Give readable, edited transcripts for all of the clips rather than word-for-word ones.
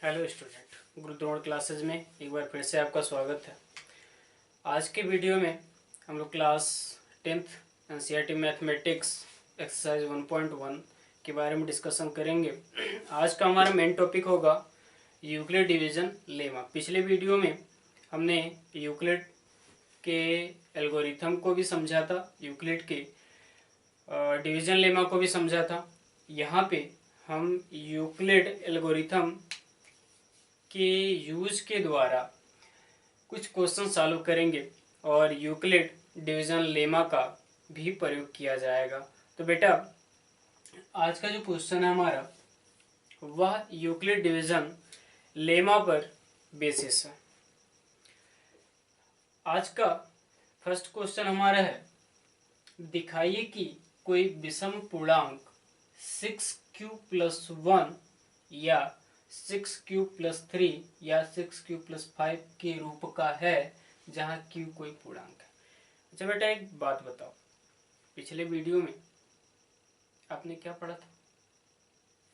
Hello student, Gurudron classes में एक बार फिर से आपका स्वागत है। आज के वीडियो में हम लोग class 10th NCERT mathematics exercise 1.1 के बारे में डिस्कशन करेंगे। आज का हमारा मेन टॉपिक होगा यूक्लिड डिवीज़न लेमा। पिछले वीडियो में हमने यूक्लिड के एल्गोरिथम को भी समझा था, यूक्लिड के डिवीज़न लेमा को भी समझा था। यहाँ पे हम यूक्लिड एल्गोरिथम के यूज के द्वारा कुछ क्वेश्चन सॉल्व करेंगे और यूक्लिड डिवीजन लेमा का भी प्रयोग किया जाएगा। तो बेटा, आज का जो क्वेश्चन है हमारा वह यूक्लिड डिवीजन लेमा पर बेसिस है। आज का फर्स्ट क्वेश्चन हमारा है, दिखाइए कि कोई विषम पूर्णांक 6q+1 या 6q+3 या 6q+5 के रूप का है जहाँ q कोई पूर्णांक है। अच्छा बेटा, एक बात बताओ, पिछले वीडियो में आपने क्या पढ़ा था?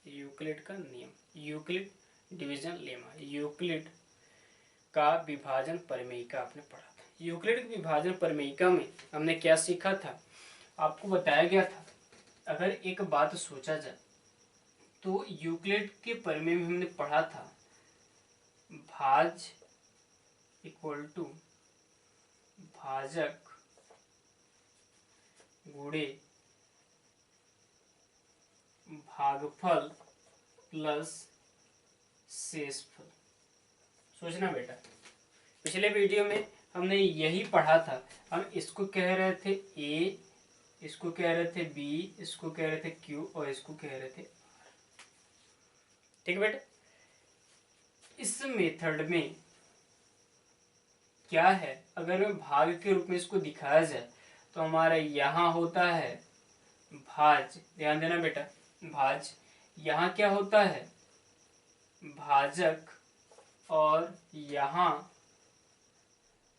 यूक्लिड का नियम, यूक्लिड डिवीजन लेमा, यूक्लिड का विभाजन प्रमेयिका आपने पढ़ा था। यूक्लिड के विभाजन प्रमेयिका में हमने क्या सीखा था? आपको बताया गया था, अगर एक बात सोचा जाए तो यूक्लिड के प्रमेय में हमने पढ़ा था भाज इक्वल टू भाजक गुणे भागफल प्लस शेषफल। सोचना बेटा, पिछले वीडियो में हमने यही पढ़ा था। हम इसको कह रहे थे ए, इसको कह रहे थे बी, इसको कह रहे थे क्यू और इसको कह रहे थे। ठीक है बेटा, इस मेथड में क्या है, अगर मैं भाग के रूप में इसको दिखाया जाए तो हमारा यहाँ होता है भाज, ध्यान देना बेटा, भाज। यहाँ क्या होता है? भाजक। और यहाँ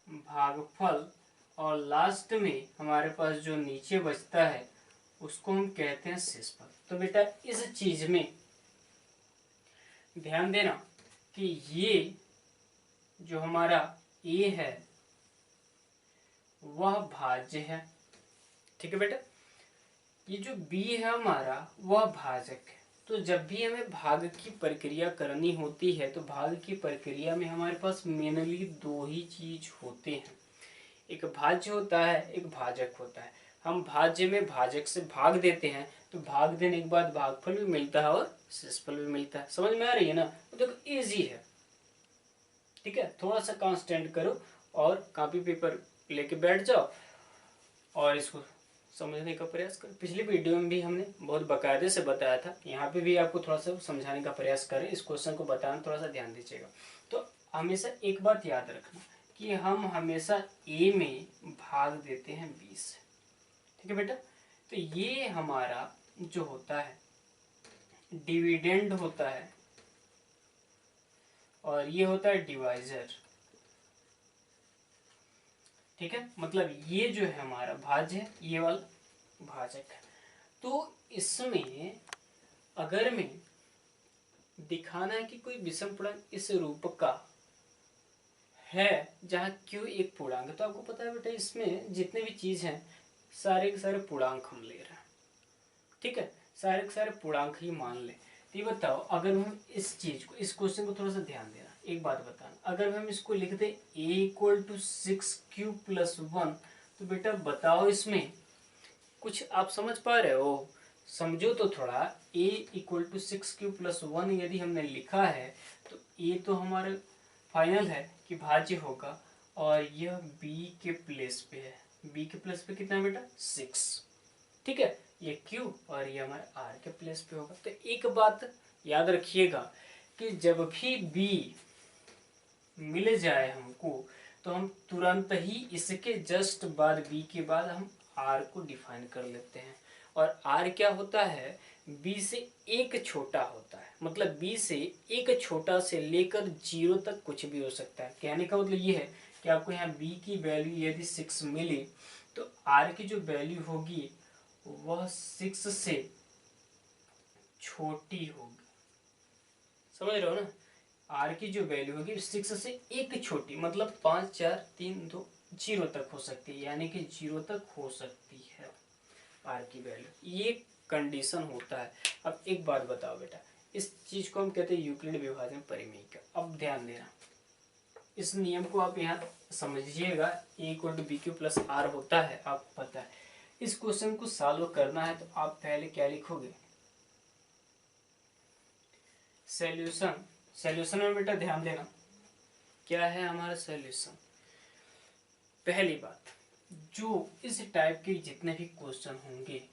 भागफल। और लास्ट में हमारे पास जो नीचे बचता है उसको हम कहते हैं शेषफल। तो बेटा, इस चीज में ध्यान देना कि ये जो हमारा ए है वह भाज्य है। ठीक है बेटा, ये जो बी है हमारा वह भाजक है। तो जब भी हमें भाग की प्रक्रिया करनी होती है तो भाग की प्रक्रिया में हमारे पास मेनली दो ही चीज होते हैं, एक भाज्य होता है, एक भाजक होता है। हम भाज्य में भाजक से भाग देते हैं तो भाग देने के बाद भागफल भी मिलता है और शेषफल भी मिलता है। समझ में आ रही है ना? तो देखो, इजी है। ठीक है, थोड़ा सा कॉन्स्टेंट करो और कॉपी पेपर लेके बैठ जाओ और इसको समझने का प्रयास करो। पिछली वीडियो में भी हमने बहुत बाकायदे से बताया था, यहाँ पे भी आपको थोड़ा सा समझाने का प्रयास करें। इस क्वेश्चन को बताना थोड़ा सा ध्यान दीजिएगा। तो हमेशा एक बात याद रखना कि हम हमेशा ए में भाग देते हैं 20। ठीक है बेटा, तो ये हमारा जो होता है डिविडेंड होता है और ये होता है डिवाइजर। ठीक है, मतलब ये जो है हमारा भाज्य है, ये वाला भाजक है। तो इसमें अगर मैं दिखाना है कि कोई विषम पूर्णांक इस रूप का है जहाँ क्यू एक पूर्णांक है, तो आपको पता है बेटा, इसमें जितने भी चीज हैं सारे के सारे पूर्णांक हम ले रहे हैं। ठीक है, सारे के सारे पूर्णांक ही मान ले। तो ये बताओ, अगर हम इस चीज को, इस क्वेश्चन को थोड़ा सा ध्यान देना, एक बात बताना, अगर हम इसको लिख दे a = 6q+1, तो बेटा बताओ इसमें कुछ आप समझ पा रहे हो? समझो तो थोड़ा। a = 6q+1 यदि हमने लिखा है तो a तो हमारा फाइनल है कि भाज्य होगा और यह b के प्लेस पे है। b के प्लेस पे कितना है बेटा? 6। ठीक है, ये q और ये हमारे r के प्लेस पे होगा। तो एक बात याद रखिएगा कि जब भी b मिल जाए हमको तो हम तुरंत ही इसके जस्ट बाद b के बाद हम r को डिफाइन कर लेते हैं। और r क्या होता है? b से एक छोटा होता है, मतलब b से एक छोटा से लेकर 0 तक कुछ भी हो सकता है। कहने का मतलब ये है कि आपको यहाँ b की वैल्यू यदि 6 मिले तो r की जो वैल्यू होगी वह 6 से छोटी होगी। समझ रहे हो ना? आर की जो वैल्यू होगी 6 से एक छोटी, मतलब 5 4 3 2 0 तक हो सकती है, यानी कि 0 तक हो सकती है आर की वैल्यू। ये कंडीशन होता है। अब एक बात बताओ बेटा, इस चीज को हम कहते हैं यूक्लिड विभाजन परिमेय का। अब ध्यान देना, इस नियम को आप यहाँ समझिएगा, a equal to b q plus r होता है, आपको पता है। इस क्वेश्चन को सॉल्व करना है तो आप पहले क्या लिखोगे, सॉल्यूशन। सॉल्यूशन में बेटा ध्यान देना, क्या है हमारा सॉल्यूशन। पहली बात, जो इस टाइप के जितने भी क्वेश्चन होंगे,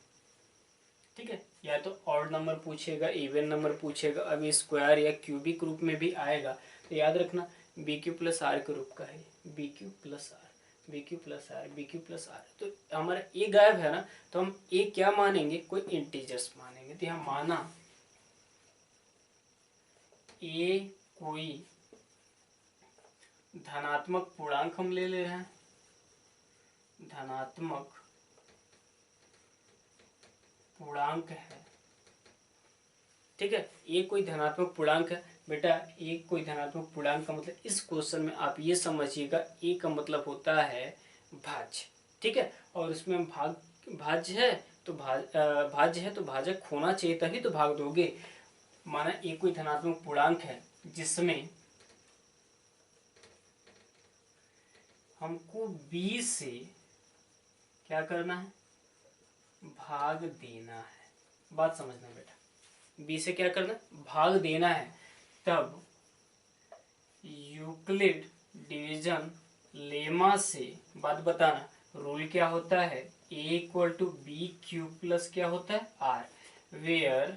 ठीक है, या तो ऑड नंबर पूछेगा, इवन नंबर पूछेगा, अभी स्क्वायर या क्यूबिक रूप में भी आएगा, तो याद रखना बी क्यू प्लस आर के रूप का है, b q plus r, b q plus r, b q plus r. तो हमारा ए गायब है ना, तो हम ए क्या मानेंगे, कोई इंटीजर्स मानेंगे। तो यहाँ माना ए कोई धनात्मक पूर्णांक हम ले रहे हैं, धनात्मक पूर्णांक है, ठीक है। ए कोई धनात्मक पूर्णांक है बेटा, ए कोई धनात्मक पूर्णांक का मतलब इस क्वेश्चन में आप ये समझिएगा, ए का मतलब होता है भाज्य, ठीक है। और उसमें भाज्य है तो भाज्य है तो भाजक होना चाहिए, तभी तो भाग दोगे। माना ए कोई धनात्मक पूर्णांक है जिसमें हमको बी से क्या करना है, भाग देना है। बात समझना बेटा, बी से क्या करना, भाग देना है। तब यूक्लिड डिवीजन लेमा से बात बताना, रूल क्या होता है, a equal to b q plus क्या होता है आर, वेयर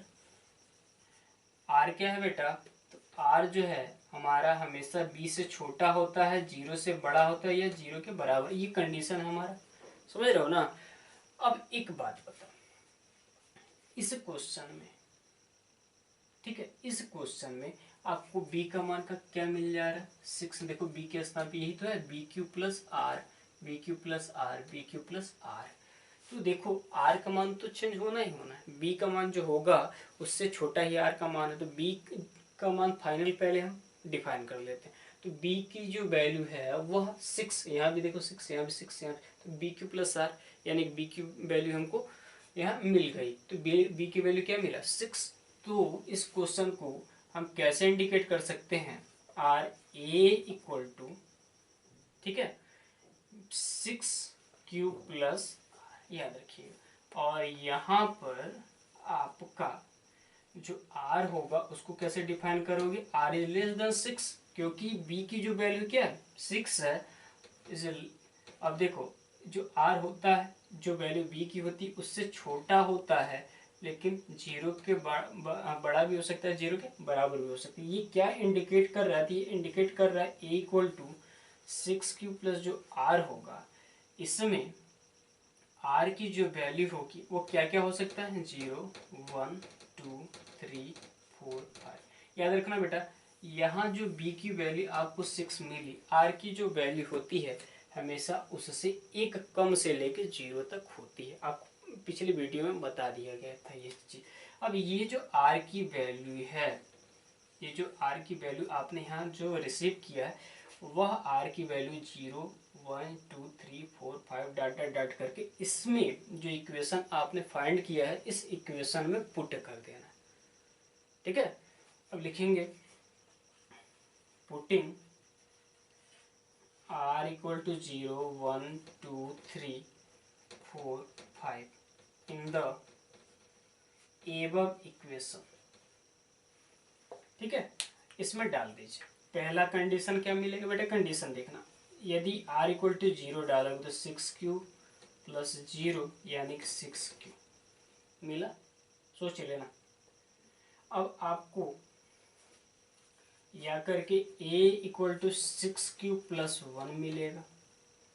आर क्या है बेटा, तो आर जो है हमारा हमेशा बी से छोटा होता है, जीरो से बड़ा होता है या जीरो के बराबर, ये कंडीशन हमारा, समझ रहे हो ना। अब एक बात बताओ, इस क्वेश्चन में, ठीक है, इस क्वेश्चन में आपको b का मान का क्या मिल जा रहा है, 6। देखो b के स्थान पे यही तो है, b q plus r, b q plus r, b q plus r. तो देखो r का मान तो चेंज होना ही होना है, b का मान जो होगा उससे छोटा ही r का मान है, तो b का मान फाइनल पहले हम डिफाइन कर लेते हैं। तो b की जो वैल्यू है वह 6, यहाँ भी देखो 6, यहाँ भी 6, यहाँ तो बी क्यू प्लस आर, यानी b की वैल्यू हमको यहाँ मिल गई। तो b की वैल्यू क्या मिला, 6। तो इस क्वेश्चन को हम कैसे इंडिकेट कर सकते हैं, आर ए इक्वल टू, ठीक है, 6 क्यू प्लस, याद रखिएगा। और यहाँ पर आपका जो r होगा उसको कैसे डिफाइन करोगे, r इज लेस देन 6, क्योंकि b की जो वैल्यू क्या है 6 है। इसे अब देखो, जो r होता है, जो वैल्यू b की होती है उससे छोटा होता है, लेकिन जीरो के बड़ा भी हो सकता है, जीरो के बराबर भी हो सकता है। ये क्या इंडिकेट कर रहा है, ये इंडिकेट कर रहा है a equal to 6 q plus जो r होगा, इसमें r की जो वैल्यू होगी वो क्या क्या हो सकता है, 0 1 2 3 4 5। याद रखना बेटा, यहाँ जो b की वैल्यू आपको 6 मिली, r की जो वैल्यू होती है हमेशा उससे एक कम से लेके 0 तक होती है। आपको पिछली वीडियो में बता दिया गया था ये चीज। अब ये जो r की वैल्यू है, ये जो r की वैल्यू आपने यहाँ जो रिसीव किया है, वह r की वैल्यू 0 1 2 3 4 5 डॉट डॉट डॉट करके इसमें जो इक्वेशन आपने फाइंड किया है इस इक्वेशन में पुट कर देना, ठीक है। अब लिखेंगे putting r equal to 0 1 2 3 4 5 in the above equation, ठीक है, इसमें डाल दीजिए। पहला कंडीशन क्या मिलेगा बेटा, कंडीशन देखना, यदि r इक्वल टू 0 डालोगे तो 6q प्लस 0 यानी कि 6q मिला, सोच लेना। अब आपको या करके a equal to 6q plus 1 मिलेगा,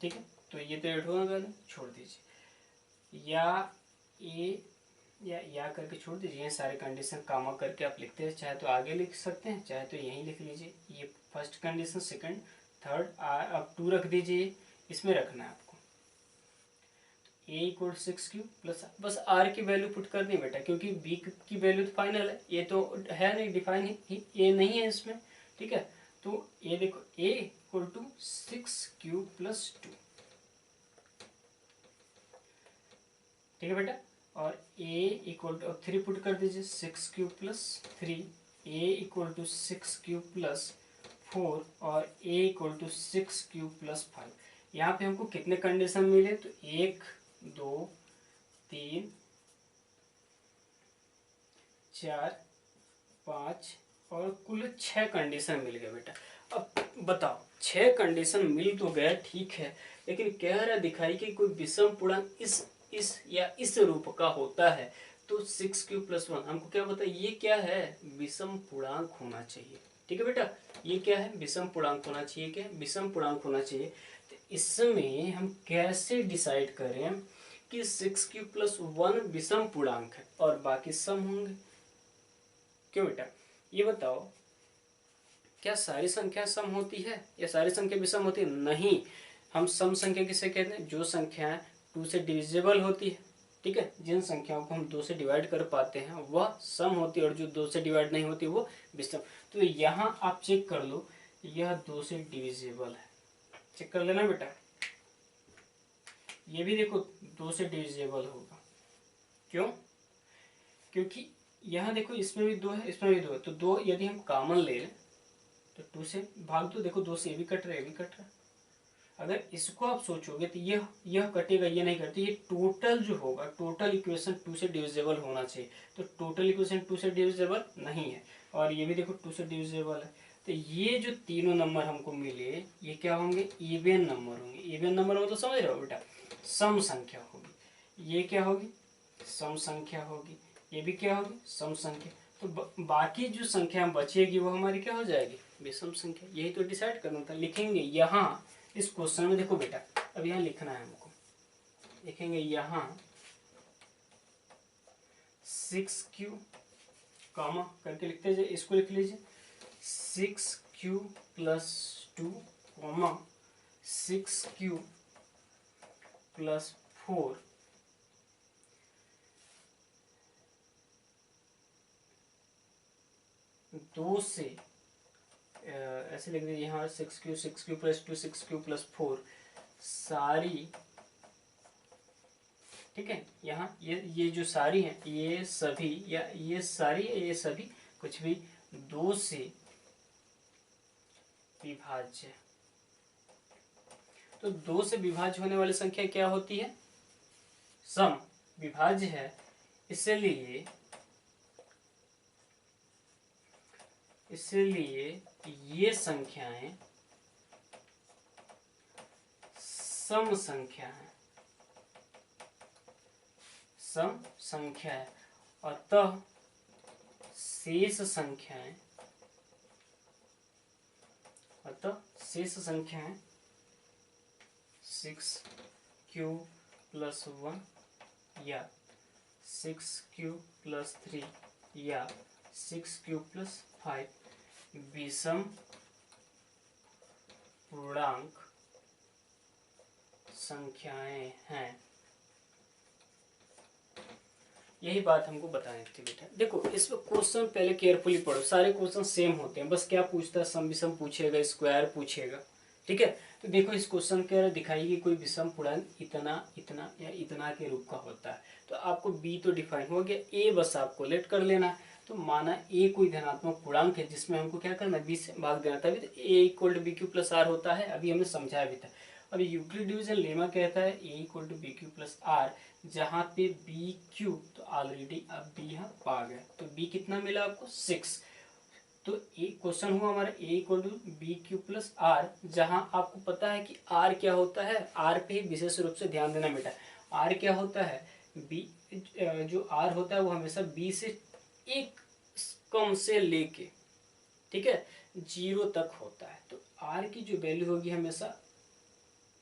ठीक है। तो ये तो एड होगा, छोड़ दीजिए, या करके छोड़ दीजिए। ये सारे कंडीशन कामा करके आप लिखते हैं, चाहे तो आगे लिख सकते हैं, चाहे तो यहीं लिख लीजिए। ये फर्स्ट कंडीशन, सेकंड, थर्ड, अब 2 रख दीजिए, इसमें रखना है आपको a इक्वल 6q प्लस, बस r की वैल्यू पुट कर दी बेटा, क्योंकि b की वैल्यू तो फाइनल है, ये तो है नहीं डिफाइन, ये नहीं है इसमें, ठीक है, तो ये देखो a इक्वल टू 6 क्यूब + 2, ठीक है बेटा। और a इक्वल टू, अब 3 पुट कर दीजिए, 6 cube + 3, a equal to 6 cube + 4 और a इक्वल टू 6 क्यूब + 5। यहाँ पे हमको कितने कंडीशन मिले, तो 1 2 3 4 5 और कुल 6 कंडीशन मिल गए बेटा। अब बताओ 6 कंडीशन मिल तो गया, ठीक है, लेकिन कह रहा दिखाई कि कोई विषम पूर्णांक इस या इस रूप का होता है, तो 6 क्यूब + 1 हमको क्या बताया, ये क्या है, विषम पूर्णांक होना चाहिए। ठीक है बेटा, ये क्या है, विषम पूर्णांक होना चाहिए, क्या विषम पूर्णांक होना चाहिए। तो इसमें हम कैसे डिसाइड करें कि 6 क्यूब + 1 विषम पूर्णांक है और बाकी सम होंगे, क्यों बेटा, ये बताओ, क्या सारी संख्या सम होती है या सारी संख्या विषम होती है? नहीं, हम सम संख्या किसे कहते हैं, जो संख्याएं 2 से डिविजिबल होती है, ठीक है, जिन संख्याओं को हम 2 से डिवाइड कर पाते हैं वह सम होती है, और जो 2 से डिवाइड नहीं होती वो विषम। तो यहाँ आप चेक कर लो, यह 2 से डिविजिबल है, चेक कर लेना बेटा। ये भी देखो 2 से डिविजिबल होगा, क्यों, क्योंकि यहाँ देखो इसमें भी 2 है, इसमें भी 2 है, तो 2 यदि हम कॉमन ले लें तो 2 से भाग दो, देखो 2 से ये भी कट रहा है, ये भी कट रहा है। अगर इसको आप सोचोगे तो यह कटेगा, ये नहीं कटती, ये टोटल जो होगा, टोटल इक्वेशन 2 से डिविजिबल होना चाहिए, तो टोटल इक्वेशन 2 से डिविजिबल नहीं है, और ये भी देखो 2 से डिविजिबल है। तो ये जो तीनों नंबर हमको मिले, ये क्या होंगे, इवन नंबर होंगे। इवन नंबर हो तो समझ रहे हो बेटा, सम संख्या होगी, ये क्या होगी, सम संख्या होगी, ये भी क्या होगी, सम संख्या। तो बाकी जो संख्या बचेगी वो हमारी क्या हो जाएगी, विषम संख्या। यही तो डिसाइड करना था। लिखेंगे यहाँ इस क्वेश्चन में, देखो बेटा अब यहाँ लिखना है हमको, लिखेंगे यहाँ 6 क्यू कॉमा करके लिखते जाइए, इसको लिख लीजिए 6 क्यू + 2 कॉमा 6 क्यू + 4 2 से ऐसे लिख दीजिए यहाँ 6 क्यू + 2 6 क्यू + 4 सारी, ठीक है, यहाँ ये जो सारी हैं, ये सभी या ये सारी या ये सभी कुछ भी 2 से विभाज्य। तो 2 से विभाज्य होने वाली संख्या क्या होती है, सम। विभाज्य है, इसलिए ये संख्याएं सम संख्या है, सम संख्या है, अतः शेष संख्याएं 6 क्यू + 1 या 6 क्यू + 3 या 6 क्यू + 5 विषम पूर्णांक संख्याएं हैं। यही बात हमको बतानी थी बेटा। देखो इसमें क्वेश्चन पहले केयरफुली पढ़ो, सारे क्वेश्चन सेम होते हैं, बस क्या पूछता है, सम विषम पूछेगा, स्क्वायर पूछेगा, ठीक है। तो देखो इस क्वेश्चन के दिखाइए कि कोई विषम पूर्णांक इतना इतना या इतना के रूप का होता है, तो आपको बी तो डिफाइन हो गया, ए बस आपको लेट कर लेना है। तो माना ए कोई धनात्मक पूर्णांक है जिसमें हमको क्या करना है, बी से भाग देना, तभी तो a equal to b q + r होता है, अभी हमने समझाया भी था। अब यूक्लिड डिवीजन लेमा कहता है a equal to b q + r, जहाँ पे बी क्यू तो ऑलरेडी अब बी यहाँ पा गए, तो बी कितना मिला आपको 6। तो एक क्वेश्चन हुआ हमारा a equal to b q + r, जहाँ आपको पता है कि आर क्या होता है, आर पे ही विशेष रूप से ध्यान देना बेटा। आर क्या होता है, बी जो आर होता है वो हमेशा बी से एक कम से लेके, ठीक है, 0 तक होता है। तो आर की जो वैल्यू होगी हमेशा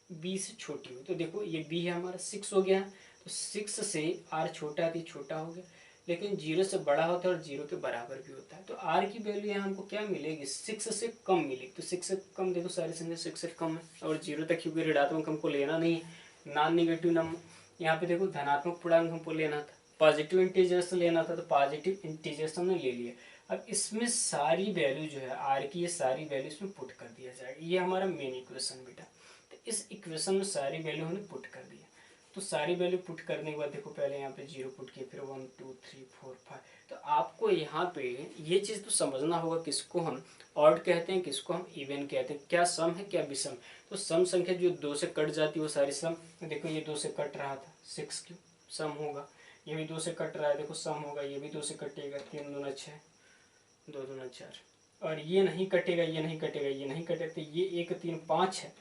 बी से छोटी हो। तो देखो ये बी है हमारा 6 हो गया, तो 6 से आर छोटा है तो छोटा हो गया, लेकिन 0 से बड़ा होता है और 0 के बराबर भी होता है। तो आर की वैल्यू यहाँ हमको क्या मिलेगी, 6 से कम मिलेगी। तो 6 से कम, देखो सारी संख्या 6 से कम है, और 0 तक क्योंकि ऋणात्मक हमको लेना नहीं है, नॉन नेगेटिव नंबर। यहाँ पे देखो धनात्मक पूर्णांक हमको लेना था, पॉजिटिव इंटीजर्स लेना था, तो पॉजिटिव इंटीजर्स हमने ले लिया। अब इसमें सारी वैल्यू जो है आर की, ये सारी वैल्यू इसमें पुट कर दिया जाएगा। ये हमारा मेन इक्वेशन बेटा। तो इस इक्वेशन में सारी वैल्यू हमने पुट कर दिया। तो सारी वैल्यू पुट करने के बाद देखो पहले यहाँ पे 0 पुट किया, फिर 1 2 3 4 5। तो आपको यहाँ पे ये चीज़ तो समझना होगा किसको हम ऑड कहते हैं, किसको हम इवन कहते हैं, क्या सम है क्या विषम। तो सम संख्या जो 2 से कट जाती है वो सारी सम। देखो ये 2 से कट रहा था, 6 क्यों सम होगा। ये भी 2 से कट रहा है, देखो सम होगा। ये भी 2 से कटेगा, 3 दूना 6, 2 दूना 4। और ये नहीं कटेगा, ये नहीं कटेगा, ये नहीं कटेगा, तो ये 1 3 5 है,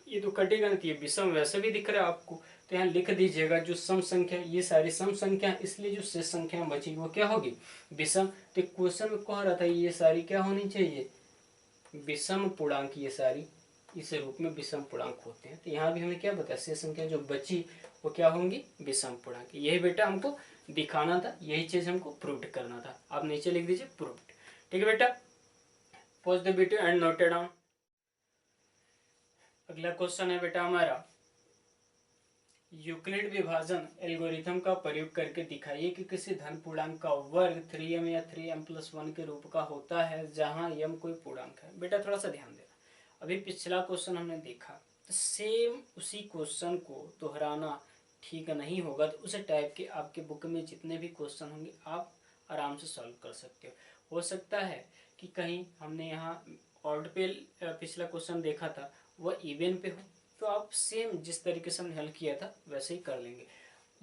ये तो कटेगा नहीं। तो ये विषम वैसे भी दिख रहा है आपको। तो यहाँ लिख दीजिएगा जो सम संख्या, ये सारी सम संख्या, इसलिए जो शेष संख्या बचेगी वो क्या होगी, विषम। तो क्वेश्चन में कह रहा था ये सारी क्या होनी चाहिए, विषम पूर्णांक। ये सारी इस रूप में विषम पूर्णांक होते हैं। तो यहाँ भी हमें क्या बताया, शेष संख्या जो बची वो क्या होंगी, विषम पूर्णांक। यही बेटा हमको दिखाना था, यही चीज हमको प्रूव करना था। आप नीचे लिख दीजिए प्रूव्ड। ठीक है बेटा, pause the video and note it down. अगला क्वेश्चन है बेटा हमारा, यूक्लिड विभाजन एल्गोरिथम का प्रयोग करके दिखाइए कि किसी धन पूर्णांक का वर्ग 3m या 3m+1 के रूप का होता है जहां m कोई पूर्णांक है। बेटा थोड़ा सा ध्यान देना, अभी पिछला क्वेश्चन हमने देखा, तो सेम उसी क्वेश्चन को दोहराना ठीक नहीं होगा। तो उस टाइप के आपके बुक में जितने भी क्वेश्चन होंगे आप आराम से सॉल्व कर सकते हो सकता है कि कहीं हमने यहाँ ऑड पे पिछला क्वेश्चन देखा था वह इवन पे हो, तो आप सेम जिस तरीके से हमने हल किया था वैसे ही कर लेंगे।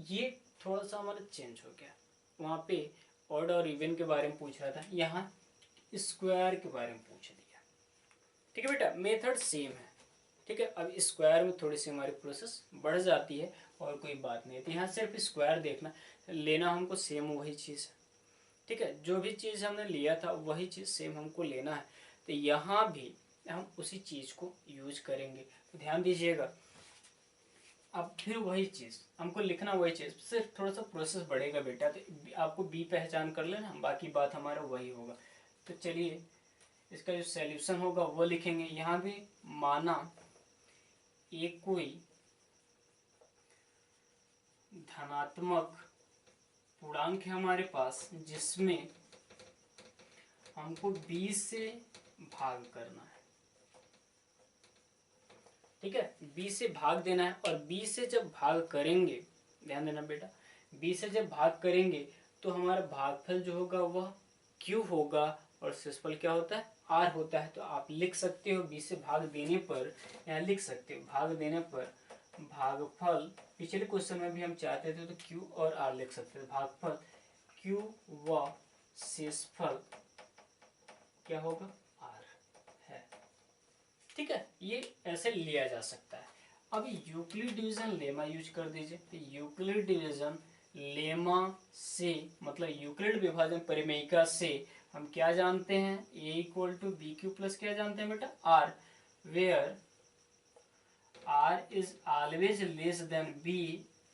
ये थोड़ा सा हमारा चेंज हो गया, वहाँ पे ऑड और इवन के बारे में पूछ रहा था, यहाँ स्क्वायर के बारे में पूछ दिया। ठीक है बेटा, मेथड सेम है। ठीक है, अब स्क्वायर में थोड़ी सी हमारी प्रोसेस बढ़ जाती है और कोई बात नहीं है। तो यहाँ सिर्फ स्क्वायर देखना लेना, हमको सेम वही चीज़ है। ठीक है, जो भी चीज़ हमने लिया था वही चीज़ सेम हमको लेना है। तो यहाँ भी हम उसी चीज़ को यूज करेंगे। तो ध्यान दीजिएगा, अब फिर वही चीज़ हमको लिखना, वही चीज़, सिर्फ थोड़ा सा प्रोसेस बढ़ेगा बेटा। तो आपको बी पहचान कर लेना, बाकी बात हमारा वही होगा। तो चलिए इसका जो सॉल्यूशन होगा वो लिखेंगे। यहाँ भी माना एक कोई धनात्मक पूर्णांक है हमारे पास जिसमें हमको 20 से भाग करना है। ठीक है, 20 से भाग देना है, और 20 से जब भाग करेंगे, ध्यान देना बेटा, 20 से जब भाग करेंगे तो हमारा भागफल जो होगा वह Q होगा और शेषफल क्या होता है, R होता है। तो आप लिख सकते हो 20 से भाग देने पर, यहाँ लिख सकते हो भाग देने पर भागफल, पिछले क्वेश्चन में भी हम चाहते थे तो Q और R लिख सकते थे। भागफल Q व शेषफल क्या होगा, R है। ठीक है, ये ऐसे लिया जा सकता है। अब यूक्लिड डिवीजन लेमा यूज कर दीजिए। तो यूक्लिड डिवीजन लेमा से, मतलब यूक्लिड विभाजन परिमेयिका से हम क्या जानते हैं, a equal to b q plus क्या जानते हैं बेटा, r, where r is always less than b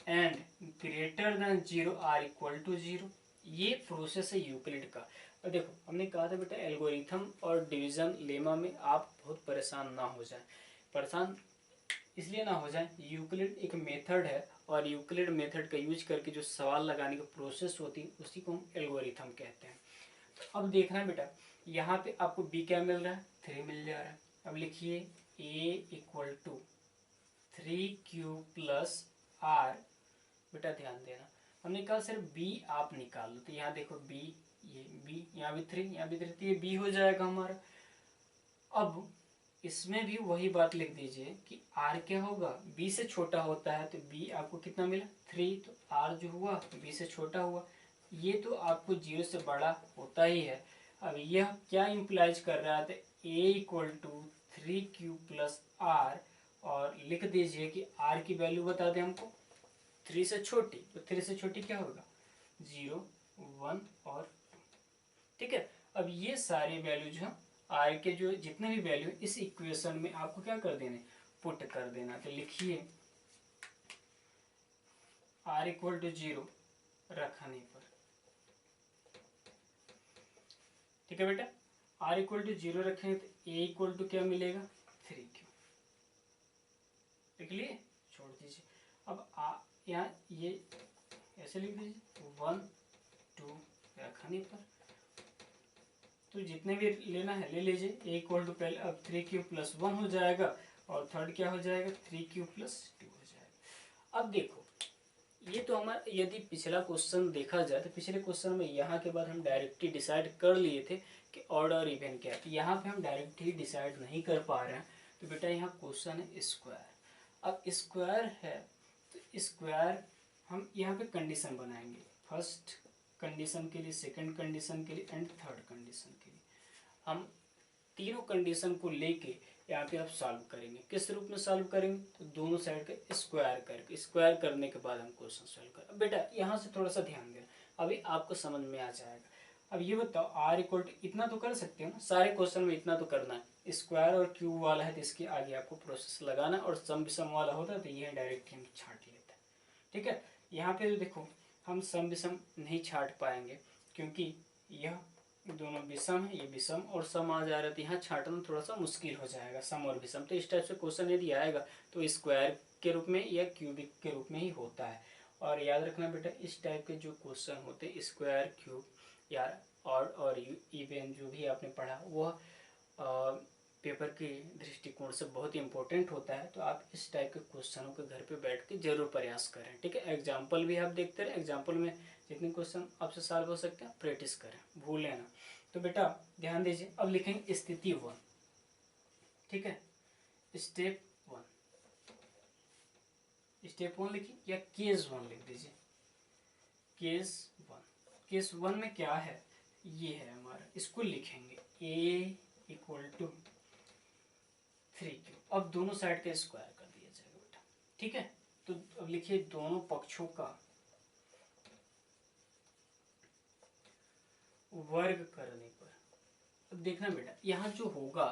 and greater than 0, r equal to 0। ये प्रोसेस है यूक्लिड का। और देखो हमने कहा था बेटा एल्गोरिथम और डिवीजन लेमा में आप बहुत परेशान ना हो जाए। परेशान इसलिए ना हो जाए, यूक्लिड एक मेथड है और यूक्लिड मेथड का यूज करके जो सवाल लगाने की प्रोसेस होती है उसी को हम एल्गोरिथम कहते हैं। तो अब देखना बेटा, यहाँ पे आपको b क्या मिल रहा है, 3 मिल जा रहा है। अब लिखिए a equal to 3q plus r। बेटा ध्यान देना, हमने कहा सिर्फ b आप निकाल लो। तो यहाँ देखो b, ये b, यहाँ भी 3, यहाँ भी 3, तो ये b हो जाएगा हमारा। अब इसमें भी वही बात लिख दीजिए कि r क्या होगा, b से छोटा होता है। तो b आपको कितना मिला, 3, तो r जो हुआ b से छोटा हुआ। ये तो आपको 0 से बड़ा होता ही है। अब यह क्या इम्प्लाइज कर रहा है, a equal to 3q plus r, और लिख दीजिए कि r की वैल्यू बता दें हमको 3 से छोटी। तो 3 से छोटी क्या होगा, 0 1 और 2। ठीक है, अब ये सारी वैल्यू जो आर के जो जितने भी वैल्यू इस इक्वेशन में आपको क्या कर देने, पुट कर देना। तो लिखिए आर इक्वल टू 0 रखने पर, ठीक है बेटा, आर इक्वल टू 0 रखेंगे तो ए इक्वल टू क्या मिलेगा, 3q। लिख लिए, छोड़ दीजिए। अब यहाँ ये ऐसे लिख दीजिए 1 2 रखने पर, तो जितने भी लेना है ले लीजिए। ए इक्वल टू पहले अब 3 क्यूब + 1 हो जाएगा और थर्ड क्या हो जाएगा 3 क्यूब + 2 हो जाएगा। अब देखो ये तो हमारा, यदि पिछला क्वेश्चन देखा जाए तो पिछले क्वेश्चन में यहाँ के बाद हम डायरेक्ट ही डिसाइड कर लिए थे कि ऑड और इवन क्या है। यहाँ पे हम डायरेक्ट ही डिसाइड नहीं कर पा रहे हैं, तो बेटा यहाँ क्वेश्चन है स्क्वायर। अब स्क्वायर है तो स्क्वायर हम यहाँ पे कंडीशन बनाएंगे, फर्स्ट कंडीशन के लिए, सेकंड कंडीशन के लिए एंड थर्ड कंडीशन के लिए। हम तीनों कंडीशन को लेके यहाँ पे आप सॉल्व करेंगे। किस रूप में सॉल्व करेंगे, तो दोनों साइड का स्क्वायर करके, स्क्वायर करने के बाद हम क्वेश्चन सॉल्व करें। अब बेटा यहाँ से थोड़ा सा ध्यान देना, अभी आपको समझ में आ जाएगा। अब ये बताओ आर इक्वल टू इतना तो कर सकते हो ना, सारे क्वेश्चन में इतना तो करना है। स्क्वायर और क्यूब वाला है तो इसके आगे आपको प्रोसेस लगाना, और सम विषम वाला होता है तो ये डायरेक्ट हम छांट लेते हैं। ठीक है, यहाँ पे तो देखो हम सम विषम नहीं छांट पाएंगे क्योंकि यह दोनों विषम है, ये विषम और सम आ जा रहा है, तो यहाँ छांटना थोड़ा सा मुश्किल हो जाएगा, सम और विषम। तो इस टाइप से क्वेश्चन यदि आएगा तो स्क्वायर के रूप में या क्यूबिक के रूप में ही होता है। और याद रखना बेटा इस टाइप के जो क्वेश्चन होते हैं स्क्वायर, क्यूब या ऑड और इवन जो भी आपने पढ़ा वह पेपर के दृष्टिकोण से बहुत ही इंपॉर्टेंट होता है। तो आप इस टाइप के क्वेश्चनों के घर पे बैठ के जरूर प्रयास करें। ठीक है, एग्जाम्पल भी आप देखते रहे, एग्जाम्पल में जितने क्वेश्चन आपसे सॉल्व हो सकते हैं प्रैक्टिस करें, भूलें ना। तो बेटा ध्यान दीजिए, अब लिखेंगे स्थिति 1। ठीक है, स्टेप 1 लिखिए या केस 1 लिख दीजिए। केस 1 में क्या है, ये है हमारा, इसको लिखेंगे a इक्वल टू 3 क्यूब। अब दोनों साइड का स्क्वायर कर दिया जाएगा बेटा। ठीक है, तो अब लिखिए दोनों पक्षों का वर्ग करने पर। अब देखना बेटा यहाँ जो होगा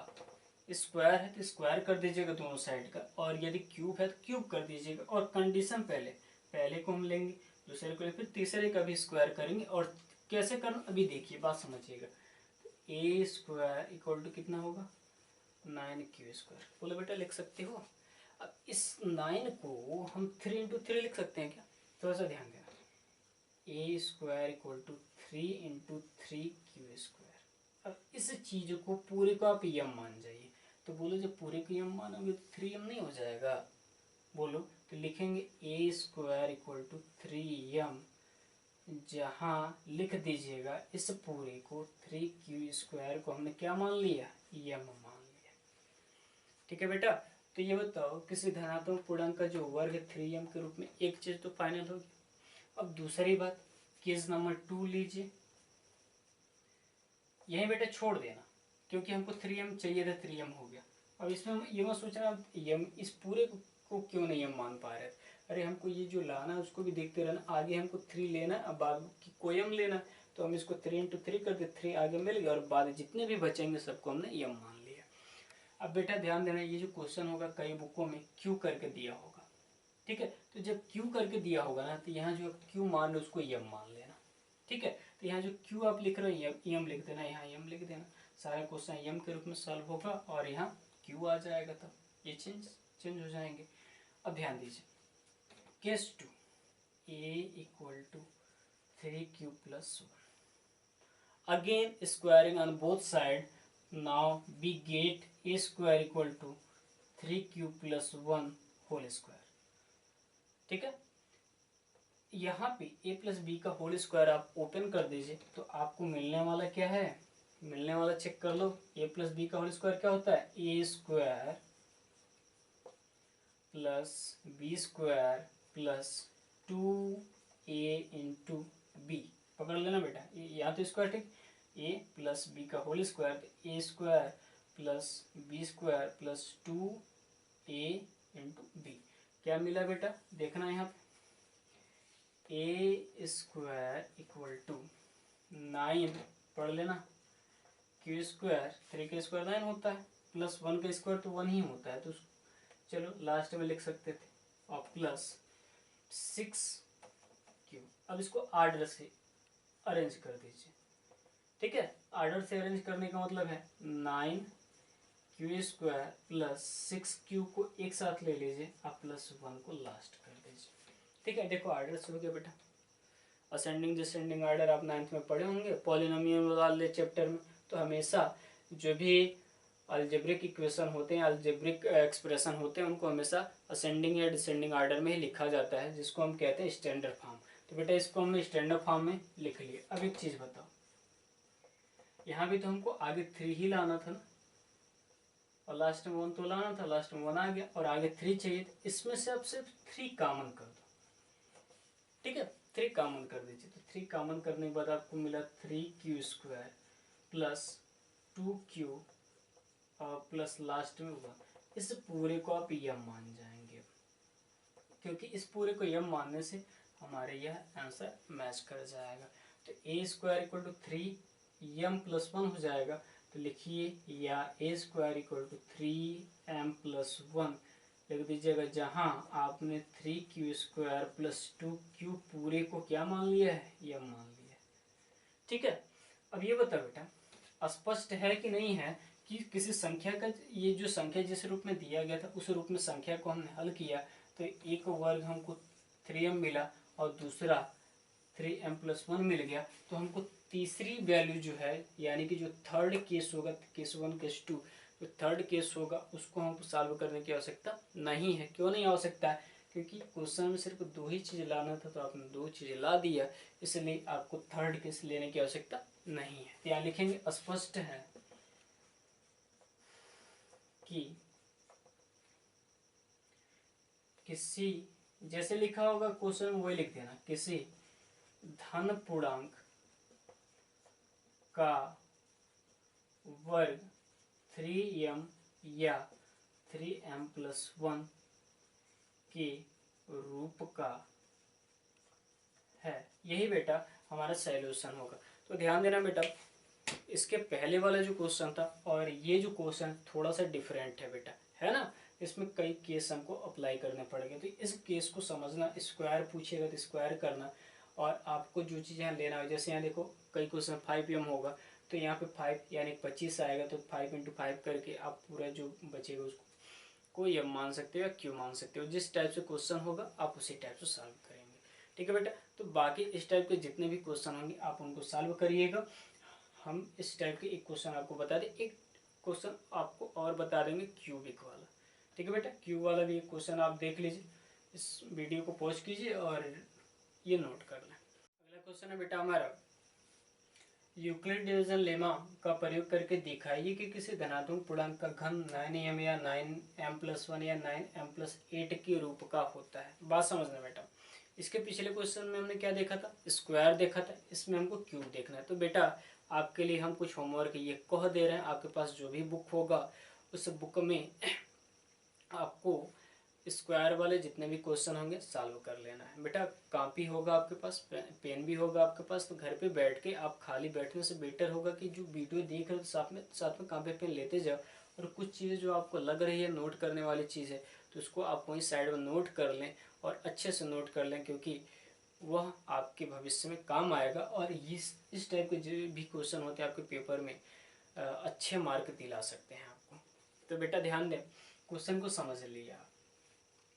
स्क्वायर है तो स्क्वायर कर दीजिएगा दोनों साइड का, और यदि क्यूब है तो क्यूब कर दीजिएगा। और कंडीशन पहले को हम लेंगे, दूसरे को लेंगे, फिर तीसरे का भी स्क्वायर करेंगे। और कैसे करना अभी देखिए, बात समझिएगा। ए स्क्वायर इक्वल टू कितना होगा 9q²। बोले बेटा लिख सकते हो। अब इस 9 को हम 3 × 3 लिख सकते हैं क्या, थोड़ा सा ध्यान देना। ए स्क्वायर इक्वल टू 3 × 3q²। अब इस चीज को पूरे को आप यम मान जाइए। तो बोलो जब पूरे को यम मानोगे तो 3m नहीं हो जाएगा, बोलो। तो लिखेंगे ए स्क्वायर इक्वल टू 3m, जहाँ लिख दीजिएगा इस पूरे को 3q² को हमने क्या मान लिया, यम मान लिया। ठीक है बेटा, तो ये बताओ किसी धनात्मक पूर्णांक का जो वर्ग है 3m के रूप में, एक चीज तो फाइनल होगी। अब दूसरी बात, केस नंबर 2 लीजिए। यही बेटा छोड़ देना क्योंकि हमको 3m चाहिए था, 3m हो गया। अब इसमें हम ये मत सोचना यम इस पूरे को क्यों नहीं हम मान पा रहे, अरे हमको ये जो लाना है उसको भी देखते रहना। आगे हमको 3 लेना, अब बाकी कोई m लेना, तो हम इसको 3 × 3 कर दे, 3 आगे मिल गया और बाद जितने भी बचेंगे सबको हमने m मान लिया। अब बेटा ध्यान देना, ये जो क्वेश्चन होगा कई बुकों में क्यू करके दिया होगा। ठीक है, तो जब क्यू करके दिया होगा ना, तो यहाँ जो क्यू मान लो उसको यम मान लेना। ठीक है, तो यहाँ जो क्यू आप लिख रहे हो यम लिख देना, यहाँ यम लिख देना। सारा क्वेश्चन यम के रूप में सॉल्व होगा और यहाँ क्यू आ जाएगा, तब ये चेंज हो जाएंगे। अब ध्यान दीजिए, case 2 a equal to 3q+1। Again squaring on both side, now we get a square equal to 3q+1 whole square. ठीक है, यहाँ पे a + b का होल स्क्वायर आप ओपन कर दीजिए तो आपको मिलने वाला क्या है, मिलने वाला चेक कर लो। a + b का होल स्क्वायर क्या होता है, a² + b² + 2a × b। पकड़ लेना बेटा, यहाँ तो स्क्वायर, ठीक, a + b का whole square, a² + b² + 2a × b। क्या मिला बेटा, देखना यहाँ पे, a² इक्वल टू 9, पढ़ लेना, q², 3 का स्क्वायर 9 होता है, प्लस 1 का स्क्वायर तो 1 ही होता है, तो चलो लास्ट में लिख सकते थे, और प्लस 6q। अब इसको आर्डर से अरेंज कर दीजिए। ठीक है, आर्डर से अरेंज करने का मतलब है 9q² + 6q को एक साथ ले लीजिए, आप +1 को लास्ट कर दीजिए। ठीक है, देखो आर्डर से हो गया बेटा। असेंडिंग डिसेंडिंग आर्डर आप 9th में पढ़े होंगे, पॉलिनोमियल वाले चैप्टर में, तो हमेशा जो भी अलजेब्रिक इक्वेशन होते हैं, अलजेब्रिक एक्सप्रेशन होते हैं, उनको हमेशा असेंडिंग या डिसेंडिंग ऑर्डर में ही लिखा जाता है, जिसको हम कहते हैं स्टैंडर्ड फॉर्म। तो बेटा इसको हमने स्टैंडर्ड फॉर्म में लिख लिया। अब एक चीज़ बताओ, यहाँ भी तो हमको आगे 3 ही लाना था ना, और लास्ट में 1 तो लाना था, लास्ट में 1 आ गया और आगे 3 चाहिए। तो इसमें से अब सिर्फ 3 कॉमन कर दो, ठीक है, 3 कॉमन कर दीजिए। तो 3 कॉमन करने के बाद आपको मिला 3q² प्लस 2q और प्लस लास्ट में 1। इस पूरे को आप यम मान जाएंगे, क्योंकि इस पूरे को यम मानने से हमारे यह आंसर मैच कर जाएगा। तो a² = 3m+1 हो जाएगा। तो लिखिए या a² = 3m+1 लिख दीजिएगा, जहाँ आपने 3q² प्लस 2q पूरे को क्या मान लिया है, यम मान लिया है। ठीक है, अब ये बता बेटा स्पष्ट है कि नहीं है कि किसी संख्या का, ये जो संख्या जिस रूप में दिया गया था उस रूप में संख्या को हमने हल किया तो एक वर्ग हमको 3m मिला और दूसरा 3m+1 मिल गया। तो हमको तीसरी वैल्यू जो है, यानी कि जो थर्ड केस होगा, केस 1 केस 2, जो थर्ड केस होगा उसको हमको सॉल्व करने की आवश्यकता नहीं है। क्यों नहीं आवश्यकता है? क्योंकि क्वेश्चन में सिर्फ 2 ही चीज़ लाना था, तो आपने 2 चीज़ ला दिया, इसलिए आपको थर्ड केस लेने की आवश्यकता नहीं है। तो यहाँ लिखेंगे स्पष्ट है कि किसी, जैसे लिखा होगा क्वेश्चन में वही लिख देना, किसी धन पूर्णांक का वर्ग 3m या 3m+1 के रूप का है। यही बेटा हमारा सॉल्यूशन होगा। तो ध्यान देना बेटा, इसके पहले वाला जो क्वेश्चन था और ये जो क्वेश्चन थोड़ा सा डिफरेंट है बेटा, है ना। इसमें कई केस हमको अप्लाई करने पड़ेंगे। तो इस केस को समझना, स्क्वायर पूछेगा तो स्क्वायर करना, और आपको जो चीज़ यहाँ लेना है, जैसे यहाँ देखो कई क्वेश्चन 5m होगा तो यहाँ पे 5 यानी 25 आएगा, तो 5 × 5 करके आप पूरा जो बचेगा उसको कोई m मान सकते हो या q मान सकते हो। जिस टाइप से क्वेश्चन होगा आप उसी टाइप से सॉल्व करेंगे। ठीक है बेटा, तो बाकी इस टाइप के जितने भी क्वेश्चन होंगे आप उनको सॉल्व करिएगा। हम इस टाइप के एक क्वेश्चन आपको बता दें, एक क्वेश्चन आपको और बता देंगे क्यूबिक वाला। ठीक है बेटा, क्यूब वाला भी एक क्वेश्चन आप देख लीजिए, इस वीडियो को पॉज कीजिए और ये नोट कर लें। अगला क्वेश्चन है बेटा हमारा, यूक्लिड डिवीजन लेमा का प्रयोग करके दिखाइए कि किसी धनात्मक पूर्णांक का घन 9m या 9m+1 या 9m+8 के रूप का होता है। बात समझना बेटा, इसके पिछले क्वेश्चन में हमने क्या देखा था, स्क्वायर देखा था, इसमें हमको क्यूब देखना है। तो बेटा आपके लिए हम कुछ होमवर्क ये कह दे रहे हैं, आपके पास जो भी बुक होगा उस बुक में आपको स्क्वायर वाले जितने भी क्वेश्चन होंगे सॉल्व कर लेना है। बेटा कॉपी होगा आपके पास, पेन भी होगा आपके पास, तो घर पे बैठ के आप खाली बैठने से बेटर होगा कि जो वीडियो देख रहे हो साथ में कॉपी पेन लेते जाओ, और कुछ चीज़ें जो आपको लग रही है नोट करने वाली चीज़ है तो उसको आप वहीं साइड में नोट कर लें, और अच्छे से नोट कर लें, क्योंकि वह आपके भविष्य में काम आएगा। और इस टाइप के जो भी क्वेश्चन होते हैं आपके पेपर में अच्छे मार्क दिला सकते हैं आपको। तो बेटा ध्यान दें, क्वेश्चन को समझ लिया।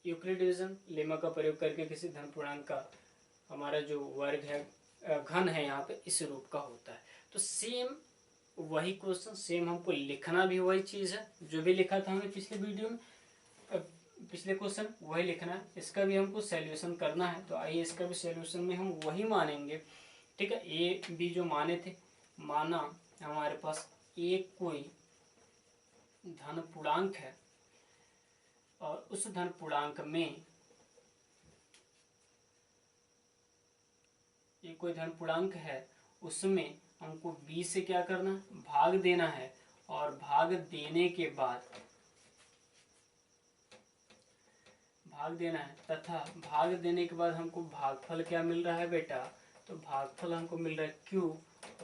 यूक्लिड डिवीजन लेमा का प्रयोग करके किसी धन पूर्णांक का हमारा जो वर्ग है, घन है, यहाँ पे इस रूप का होता है। तो सेम वही क्वेश्चन, सेम हमको लिखना भी वही चीज़ है जो भी लिखा था हमें पिछले वीडियो में, पिछले क्वेश्चन वही लिखना है। इसका भी हमको सॉल्यूशन करना है, तो आइए इसका भी सॉल्यूशन में हम वही मानेंगे। ठीक है, ए बी जो माने थे, माना हमारे पास एक कोई धन पूर्णांक है और उस धन पूर्णांक में ये कोई धन पूर्णांक है, उसमें हमको b से क्या करना है, भाग देना है, और भाग देने के बाद तथा भाग देने के बाद हमको भागफल क्या मिल रहा है बेटा, तो भागफल हमको मिल रहा है q,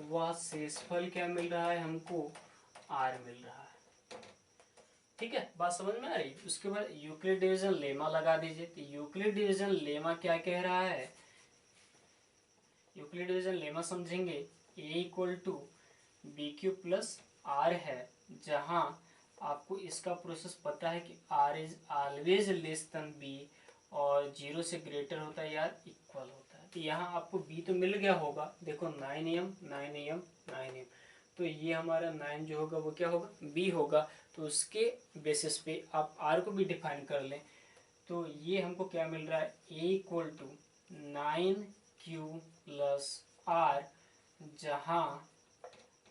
वह शेषफल क्या मिल रहा है हमको, r मिल रहा है। ठीक है, बात समझ में आ रही है। उसके बाद यूक्लिड डिवीजन लेमा लगा दीजिए। तो यूक्लिड डिवीजन लेमा क्या कह रहा है, यूक्लिड डिवीजन लेमा समझेंगे a = bq + r है, जहां आपको इसका प्रोसेस पता है कि r is always less than b और 0 से ग्रेटर होता है या इक्वल होता है। तो यहाँ आपको b तो मिल गया होगा, देखो 9m 9m 9m, तो तो ये हमारा 9 जो होगा वो क्या होगा, बी होगा। तो उसके बेसिस पे आप आर को भी डिफाइन कर लें। तो ये हमको क्या मिल रहा है, a equal to 9q plus r, जहाँ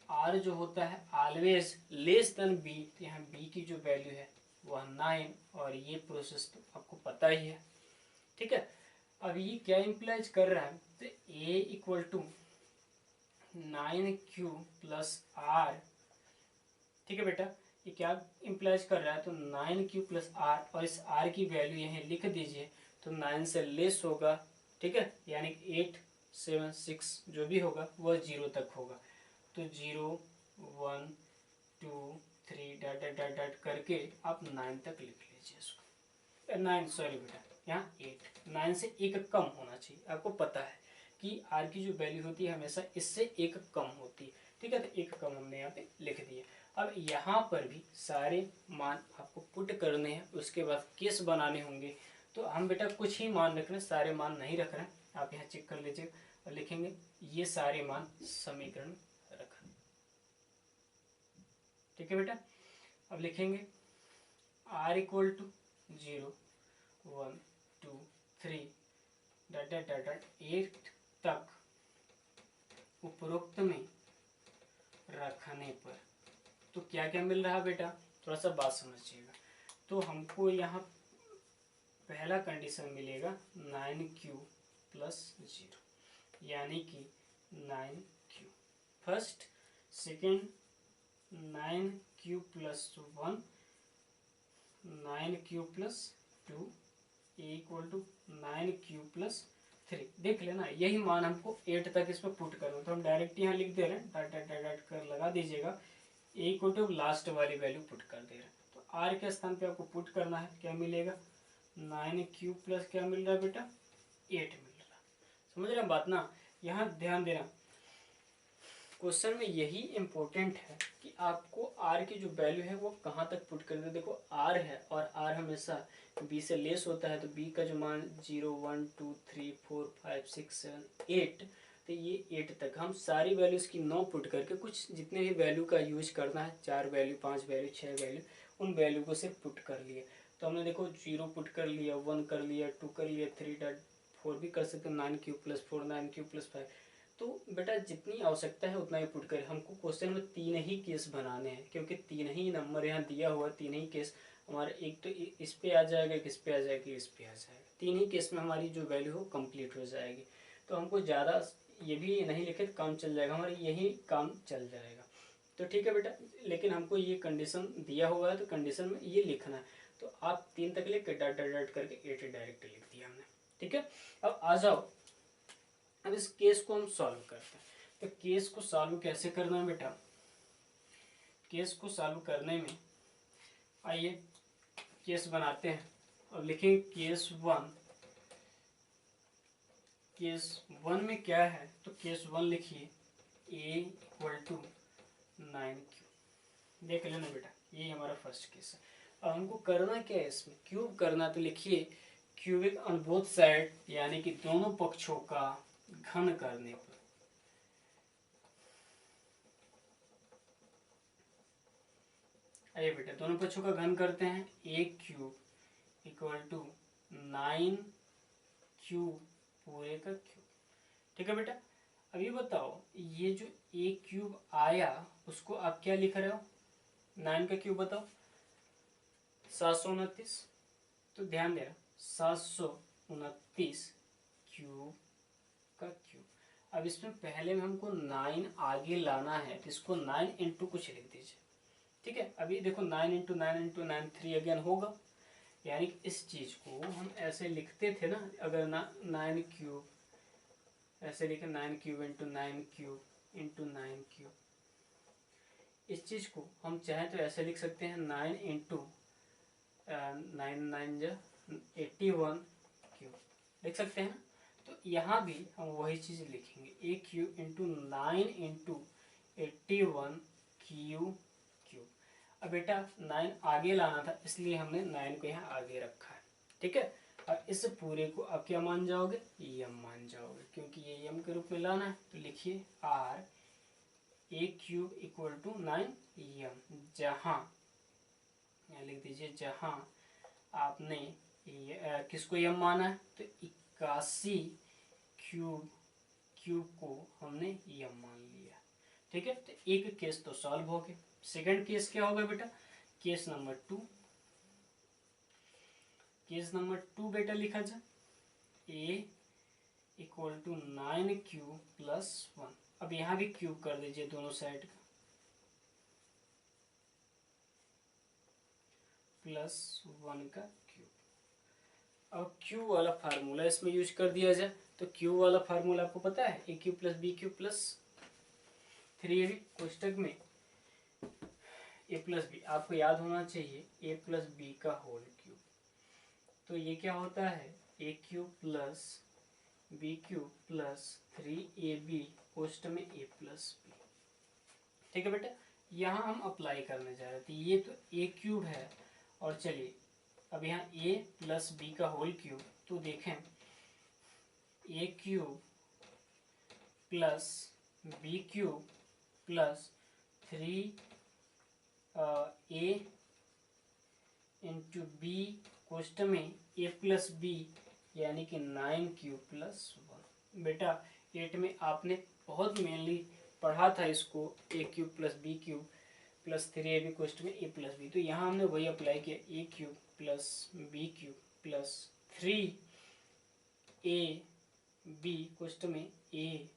आर जो होता है ऑलवेज लेस देन बी, तो यहाँ बी की जो वैल्यू है वह 9, और ये प्रोसेस तो आपको पता ही है। ठीक है, अब ये क्या इम्प्लाइज कर रहा है, तो a equal to 9q plus r. ठीक है बेटा, ये क्या इम्प्लाइज कर रहा है, तो 9q प्लस आर, और इस आर की वैल्यू यहाँ लिख दीजिए, तो 9 से लेस होगा। ठीक है, यानी 8 7 6 जो भी होगा वह 0 तक होगा। तो 0 1 2 3 डॉट डॉट डॉट डॉट करके आप 9 तक लिख लीजिए इसको। 9 सॉरी बेटा, यहाँ 8, 9 से एक कम होना चाहिए। आपको पता है कि आर की जो वैल्यू होती है हमेशा इससे एक कम होती है। ठीक है, तो एक कम हमने यहाँ पे लिख दिया। अब यहाँ पर भी सारे मान आपको पुट करने हैं, उसके बाद केस बनाने होंगे। तो हम बेटा कुछ ही मान रख रहे हैं, सारे मान नहीं रख रहे हैं। आप यहाँ चेक कर लीजिए और लिखेंगे ये सारे मान समीकरण रखना। ठीक है बेटा, अब लिखेंगे r equal to 0 1 2 3 dot dot dot dot 8 तक उपरोक्त में रखने पर तो क्या क्या मिल रहा है बेटा, थोड़ा सा बात समझिएगा। तो हमको यहाँ पहला कंडीशन मिलेगा 9q प्लस 0, यानी कि 9q first, second 9q plus 1, 9q plus 2 equal to 9q plus 3। देख लेना, यही मान हमको 8 तक इसमें पुट करना, तो हम डायरेक्ट यहाँ लिख दे रहे हैं, डॉट डॉट डॉट डॉट कर लगा दीजिएगा, इक्वल टू लास्ट वाली वैल्यू पुट कर दे रहे हैं। तो आर के स्थान पे आपको पुट करना है, क्या मिलेगा 9q प्लस क्या मिल रहा है बेटा 8 मिल रहा है। समझ रहे हैं बात ना, यहाँ ध्यान देना, क्वेश्चन में यही इम्पोर्टेंट है कि आपको आर की जो वैल्यू है वो कहाँ तक पुट कर दे। देखो आर है और आर हमेशा बी से लेस होता है, तो बी का जो मान 0 1 2 3 4 5 6 7 8, तो ये 8 तक हम सारी वैल्यूज़ की 9 पुट करके कुछ जितने भी वैल्यू का यूज करना है, 4 वैल्यू 5 वैल्यू 6 वैल्यू, उन वैल्यू को सिर्फ पुट कर लिए। तो हमने देखो 0 पुट कर लिया, 1 कर लिया, 2 कर लिया, 3 डॉट 4 भी कर सकते हैं, 9q प्लस 4 9q प्लस 5। तो बेटा जितनी आवश्यकता है उतना ही पुट करें। हमको क्वेश्चन में 3 ही केस बनाने हैं, क्योंकि 3 ही नंबर यहाँ दिया हुआ, 3 ही केस हमारे, एक तो इस पे आ जाएगा, एक इस पे आ जाएगा, इस पे आ जाएगा, 3 ही केस में हमारी जो वैल्यू हो कंप्लीट हो जाएगी। तो हमको ज़्यादा ये भी नहीं लिखे तो काम चल जाएगा, हमारा यही काम चल जाएगा। तो ठीक है बेटा, लेकिन हमको ये कंडीशन दिया हुआ है, तो कंडीशन में ये लिखना है। तो आप 3 तक लिख के डॉट डॉट डॉट करके 8 डायरेक्ट लिख दिया हमने। ठीक है, अब आ जाओ, अब इस केस को हम सॉल्व करते हैं। तो केस को सॉल्व कैसे करना है बेटा, केस को सॉल्व करने में आइए केस बनाते हैं और लिखेंगे केस 1। केस 1 में क्या है, तो केस 1 लिखिए a इक्वल टू 9q। देख लेना बेटा, ये हमारा फर्स्ट केस है। अब हमको करना क्या है, इसमें क्यूब करना, तो लिखिए क्यूबिक ऑन बोथ साइड, यानी कि दोनों पक्षों का घन करने पर। आइए बेटा दोनों पक्षों का घन करते हैं, a cube equal to 9q पूरे का क्यूब। ठीक है बेटा, अब ये बताओ, ये जो a क्यूब आया उसको आप क्या लिख रहे हो, 9 का क्यूब बताओ, 729। तो ध्यान देना 729 क्यूब का क्यूब। अब इसमें पहले में हमको 9 आगे लाना है, तो इसको 9 इंटू कुछ लिख दीजिए। ठीक है, अभी देखो 9 इंटू 9 इंटू 9 3 अगेन होगा, यानी कि इस चीज़ को हम ऐसे लिखते थे ना, अगर 9 क्यूब ऐसे लिखे, 9 cube into 9 cube into 9 cube, इस चीज़ को हम चाहें तो ऐसे लिख सकते हैं 9 इंटू 9 9 जा 81 क्यूब लिख सकते हैं। तो यहाँ भी हम वही चीज़ लिखेंगे, ए क्यूब इंटू 9 इंटू 81 क्यूब। अब बेटा 9 आगे लाना था, इसलिए हमने 9 को यहाँ आगे रखा है। ठीक है, और इस पूरे को आप क्या मान जाओगे, यम मान जाओगे, क्योंकि ये यम के रूप में लाना है। तो लिखिए r a cube equal to 9m, जहाँ यहाँ लिख दीजिए जहाँ आपने किसको यम माना है, तो 81 क्यूब को हमने यम मान लिया। ठीक है, तो एक केस तो सॉल्व हो गया। सेकंड केस क्या होगा बेटा, केस नंबर 2। केस नंबर 2 बेटा लिखा जाए ए इक्वल टू 9 प्लस 1। अब यहाँ भी क्यूब कर दीजिए दोनों साइड का, प्लस 1 का क्यूब। अब क्यू वाला फार्मूला इसमें यूज कर दिया जाए, तो क्यू वाला फार्मूला आपको पता है, a cube plus b cube plus 3ab कोष्टक में ए प्लस बी, आपको याद होना चाहिए ए प्लस बी का होल क्यूब। तो ये क्या होता है, a cube plus b cube plus 3ab कोष्टक में ए प्लस बी। ठीक है बेटा, यहाँ हम अप्लाई करने जा रहे थे, ये तो ए क्यूब है, और चलिए अब यहाँ ए प्लस बी का होल क्यूब, तो देखें a cube plus b cube plus 3 a into b कोष्टक में ए प्लस बी, यानी कि 9 प्लस 1। बेटा 8 में आपने बहुत मेनली पढ़ा था इसको, a cube plus b cube plus 3ab कोष्टक में ए प्लस बी। तो यहाँ हमने वही अप्लाई किया, a cube plus b cube plus 3ab कोष्टक में ए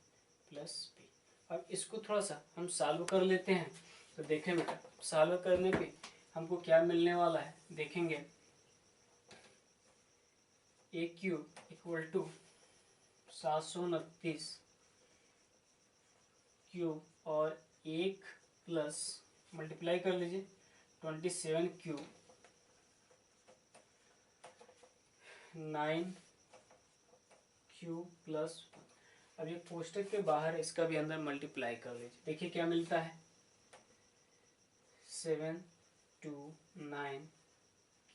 प्लस बी। अब इसको थोड़ा सा हम सॉल्व कर लेते हैं। तो देखें बेटा, सॉल्व करने पे हमको क्या मिलने वाला है, देखेंगे ए क्यूब इक्वल टू 729 क्यूब और 1 प्लस मल्टीप्लाई कर लीजिए 27 क्यूब 9 क्यूब प्लस 1। अब ये कोष्टक के बाहर इसका भी अंदर मल्टीप्लाई कर लीजिए, देखिए क्या मिलता है, 7 2 9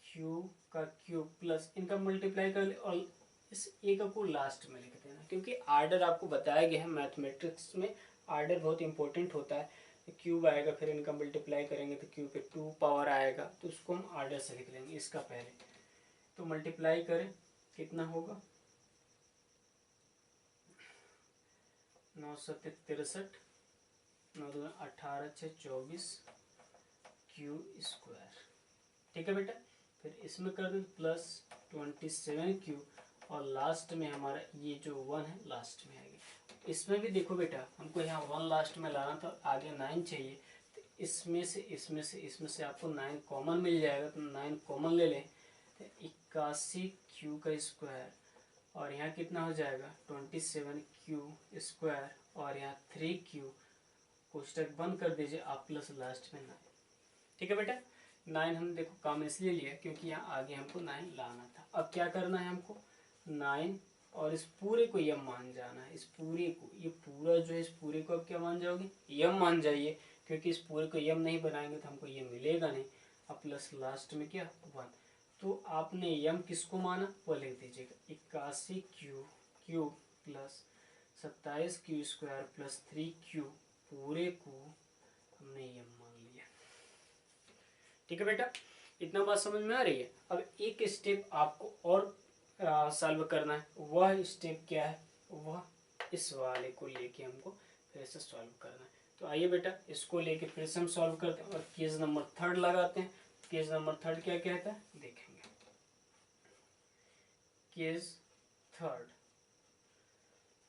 क्यूब का क्यूब प्लस इनका मल्टीप्लाई कर ले, और इस एक को लास्ट में लिख देना, क्योंकि आर्डर आपको बताया गया है मैथमेटिक्स में, आर्डर बहुत इंपॉर्टेंट होता है। तो क्यूब आएगा, फिर इनका मल्टीप्लाई करेंगे तो क्यूब पे 2 पावर आएगा, तो उसको हम आर्डर से लिख लेंगे इसका पहले। तो मल्टीप्लाई करें, कितना होगा 963, 9 18 6 24 क्यूब स्क्वायर। ठीक है बेटा, फिर इसमें कर दें प्लस 27 क्यूब, और लास्ट में हमारा ये जो 1 है लास्ट में आएगा। इसमें भी देखो बेटा, हमको यहाँ 1 लास्ट में लाना था, आगे 9 चाहिए, तो इसमें से आपको 9 कॉमन मिल जाएगा, तो 9 कॉमन ले लें, तो 81 क्यू का स्क्वायर, और यहाँ कितना हो जाएगा 27 क्यू स्क्वायर, और यहाँ 3 क्यू, कोष्टक बंद कर दीजिए आप, प्लस लास्ट में 9। ठीक है बेटा, 9 हम देखो काम इसलिए लिया क्योंकि यहाँ आगे हमको 9 लाना था। अब क्या करना है हमको, 9 और इस पूरे को यम मान जाना है, इस पूरे को, ये पूरा जो है इस पूरे को अब क्या मान जाओगे, यम मान जाइए, क्योंकि इस पूरे को यम नहीं बनाएंगे तो हमको ये मिलेगा नहीं। अब प्लस लास्ट में क्या 1, तो आपने यम किसको माना वो लिख दीजिएगा, 81 cube plus 27 Q square plus 3 Q, पूरे को हमने यम मान लिया। ठीक है बेटा, इतना बात समझ में आ रही है। अब एक स्टेप आपको और सॉल्व करना है, वह स्टेप क्या है, वह इस वाले को लेके हमको फिर से सॉल्व करना है। तो आइए बेटा, इसको लेके फिर से हम सॉल्व करते हैं और केस नंबर 3 लगाते हैं। केस नंबर 3 क्या कहता है देखेंगे। केस 3,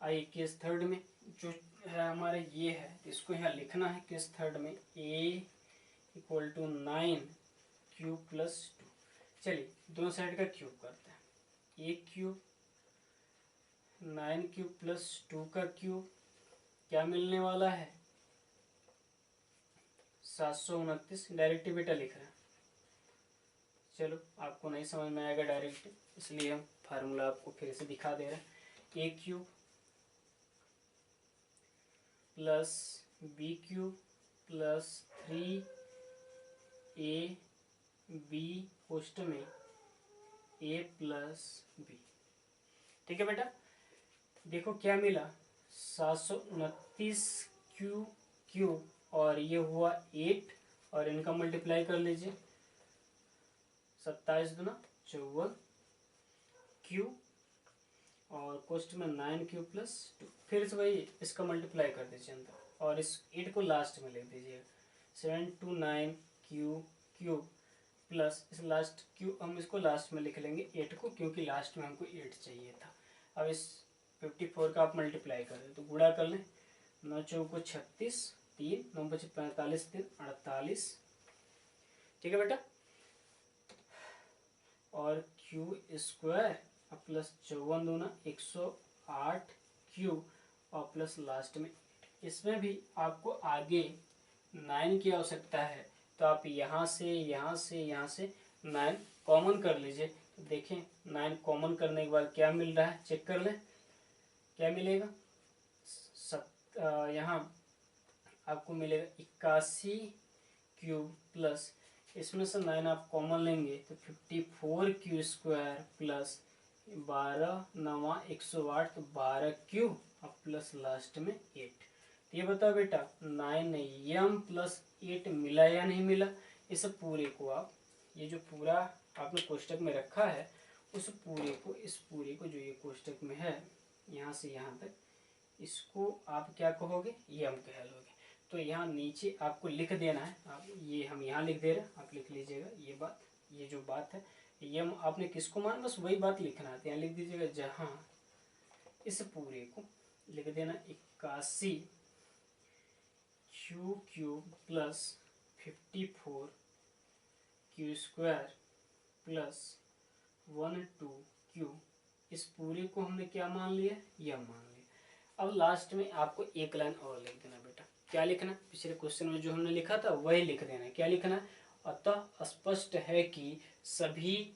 आइए केस 3 में जो है हमारा ये है, इसको यहाँ लिखना है। केस 3 में ए इक्वल टू 9 क्यूब प्लस 2। चलिए दोनों साइड का क्यूब करते हैं, ए क्यूब 9 क्यूब प्लस 2 का क्यूब, क्या मिलने वाला है 729। डायरेक्ट बेटा लिख रहे हैं, चलो आपको नहीं समझ में आएगा डायरेक्ट, इसलिए हम फार्मूला आपको फिर से दिखा दे रहे हैं। A cube plus b cube plus 3ab कोष्टक में ए प्लस बी। ठीक है बेटा, देखो क्या मिला 729 क्यू क्यूब और ये हुआ 8 और इनका मल्टीप्लाई कर लीजिए 27 दूना 54 क्यूब और कोष्ट में 9 क्यूब प्लस 2 फिर से वही इसका मल्टीप्लाई कर दीजिए अंदर और इस 8 को लास्ट में लिख दीजिए 729 क्यूब प्लस इस लास्ट क्यूब हम इसको लास्ट में लिख लेंगे 8 को क्योंकि लास्ट में हमको 8 चाहिए था। अब इस 54 का आप मल्टीप्लाई कर दें तो गुणा कर लें 9 चौको 36 3 9 बचे 45 3 48 ठीक है बेटा। और क्यू स्क्वायर प्लस 54 दूना 108 क्यू और प्लस लास्ट में 8। इसमें भी आपको आगे 9 की आवश्यकता है तो आप यहाँ से 9 कॉमन कर लीजिए। तो देखें 9 कॉमन करने के बाद क्या मिल रहा है चेक कर लें क्या मिलेगा। यहाँ आपको मिलेगा 81 क्यूब प्लस इसमें से 9 आप कॉमन लेंगे तो 54 क्यू स्क्वायर प्लस 12 9 108 तो 12 क्यूब और प्लस लास्ट में 8। ये बताओ बेटा 9m प्लस 8 मिला या नहीं मिला। इस पूरे को आप ये जो पूरा आपने कोष्टक में रखा है उस पूरे को इस पूरे को जो ये कोष्टक में है यहाँ से यहाँ तक इसको आप क्या कहोगे यम कह लोगे। तो यहाँ नीचे आपको लिख देना है आप ये हम यहाँ लिख दे रहे हैं आप लिख लीजिएगा ये जो बात है यम आपने किसको मान बस वही बात लिखना है। यहाँ लिख दीजिएगा जहाँ इस पूरे को लिख देना 81 cube plus 54 Q square plus 12 Q इस पूरे को हमने क्या मान लिया यह मान लिया। अब लास्ट में आपको एक लाइन और लिख देना बेटा क्या लिखना पिछले क्वेश्चन में जो हमने लिखा था वही लिख देना क्या लिखना। अतः स्पष्ट है कि सभी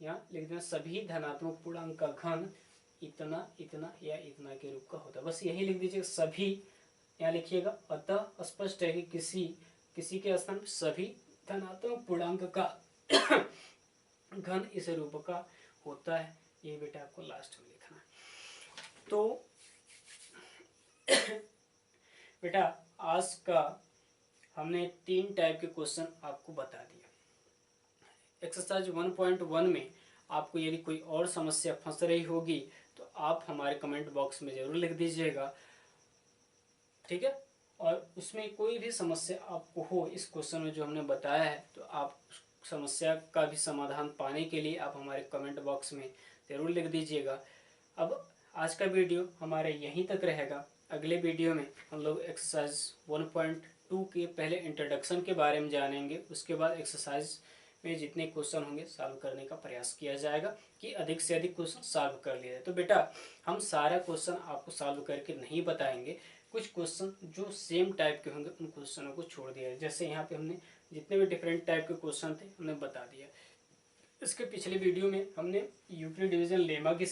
यहाँ लिख देना सभी धनात्मक पूर्णांक का घन इतना इतना या इतना के रूप का होता है। बस यही लिख दीजिएगा सभी यहाँ लिखिएगा। अतः स्पष्ट है कि किसी के स्थान पर सभी धनात्मक पूर्णांक का घन इस रूप का होता है। ये बेटा आपको लास्ट में लिखना है। तो बेटा आज का हमने 3 टाइप के क्वेश्चन आपको बता दिया। एक्सरसाइज 1.1 में आपको यदि कोई और समस्या फंस रही होगी तो आप हमारे कमेंट बॉक्स में ज़रूर लिख दीजिएगा ठीक है। और उसमें कोई भी समस्या आपको हो इस क्वेश्चन में जो हमने बताया है तो आप समस्या का भी समाधान पाने के लिए आप हमारे कमेंट बॉक्स में ज़रूर लिख दीजिएगा। अब आज का वीडियो हमारे यहीं तक रहेगा। अगले वीडियो में हम लोग एक्सरसाइज 1.2 के पहले इंट्रोडक्शन के बारे में जानेंगे। उसके बाद एक्सरसाइज में जितने क्वेश्चन होंगे सॉल्व करने का प्रयास किया जाएगा कि अधिक से अधिक क्वेश्चन सॉल्व कर लिया जाए। तो बेटा हम सारा क्वेश्चन आपको सॉल्व करके नहीं बताएंगे। कुछ क्वेश्चन जो सेम टाइप के होंगे उन क्वेश्चनों को छोड़ दिया है। जैसे यहाँ पे हमने जितने भी डिफरेंट टाइप के क्वेश्चन थे हमने बता दिया। इसके पिछले वीडियो में हमने यूक्लिड डिवीजन लेमा की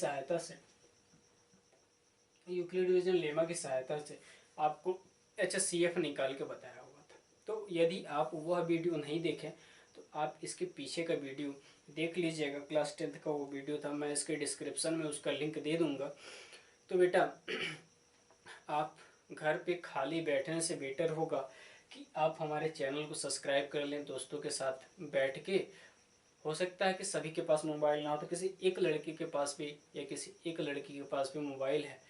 सहायता से आपको HCF निकाल के बताया हुआ था। तो यदि आप वह वीडियो नहीं देखें तो आप इसके पीछे का वीडियो देख लीजिएगा। क्लास 10th का वो वीडियो था, मैं इसके डिस्क्रिप्शन में उसका लिंक दे दूंगा। तो बेटा आप घर पे खाली बैठने से बेटर होगा कि आप हमारे चैनल को सब्सक्राइब कर लें दोस्तों के साथ बैठ के। हो सकता है कि सभी के पास मोबाइल ना हो तो किसी एक लड़के के पास भी या किसी एक लड़की के पास भी मोबाइल है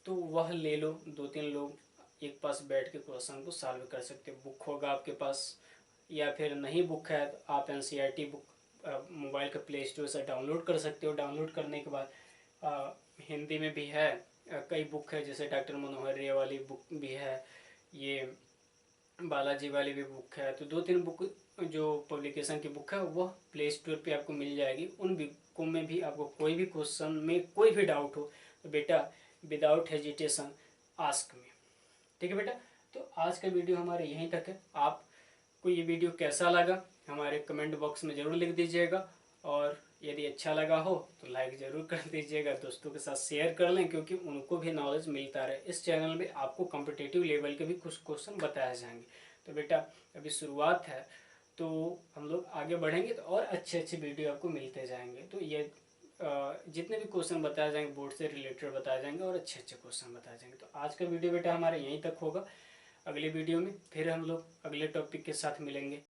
तो वह ले लो। 2-3 लोग एक पास बैठ के क्वेश्चन को सॉल्व कर सकते हो। बुक होगा आपके पास या फिर नहीं बुक है तो आप NCERT बुक मोबाइल के प्ले स्टोर से डाउनलोड कर सकते हो। डाउनलोड करने के बाद हिंदी में भी है कई बुक है जैसे डॉक्टर मनोहर रे वाली बुक भी है, ये बालाजी वाली भी बुक है। तो 2-3 बुक जो पब्लिकेशन की बुक है वह प्ले स्टोर पे आपको मिल जाएगी। उन बुकों में भी आपको कोई भी क्वेश्चन में कोई भी डाउट हो तो बेटा विदाउट हेजिटेशन आस्क मी ठीक है बेटा। तो आज का वीडियो हमारे यहीं तक है। आपको ये वीडियो कैसा लगा हमारे कमेंट बॉक्स में ज़रूर लिख दीजिएगा और यदि अच्छा लगा हो तो लाइक ज़रूर कर दीजिएगा। दोस्तों के साथ शेयर कर लें क्योंकि उनको भी नॉलेज मिलता रहे। इस चैनल में आपको कॉम्पिटिटिव लेवल के भी कुछ क्वेश्चन बताए जाएंगे। तो बेटा अभी शुरुआत है तो हम लोग आगे बढ़ेंगे तो और अच्छे वीडियो आपको मिलते जाएंगे। तो ये जितने भी क्वेश्चन बताए जाएंगे बोर्ड से रिलेटेड बताए जाएंगे और अच्छे अच्छे क्वेश्चन बताए जाएंगे। तो आज का वीडियो बेटा हमारा यहीं तक होगा। अगले वीडियो में फिर हम लोग अगले टॉपिक के साथ मिलेंगे।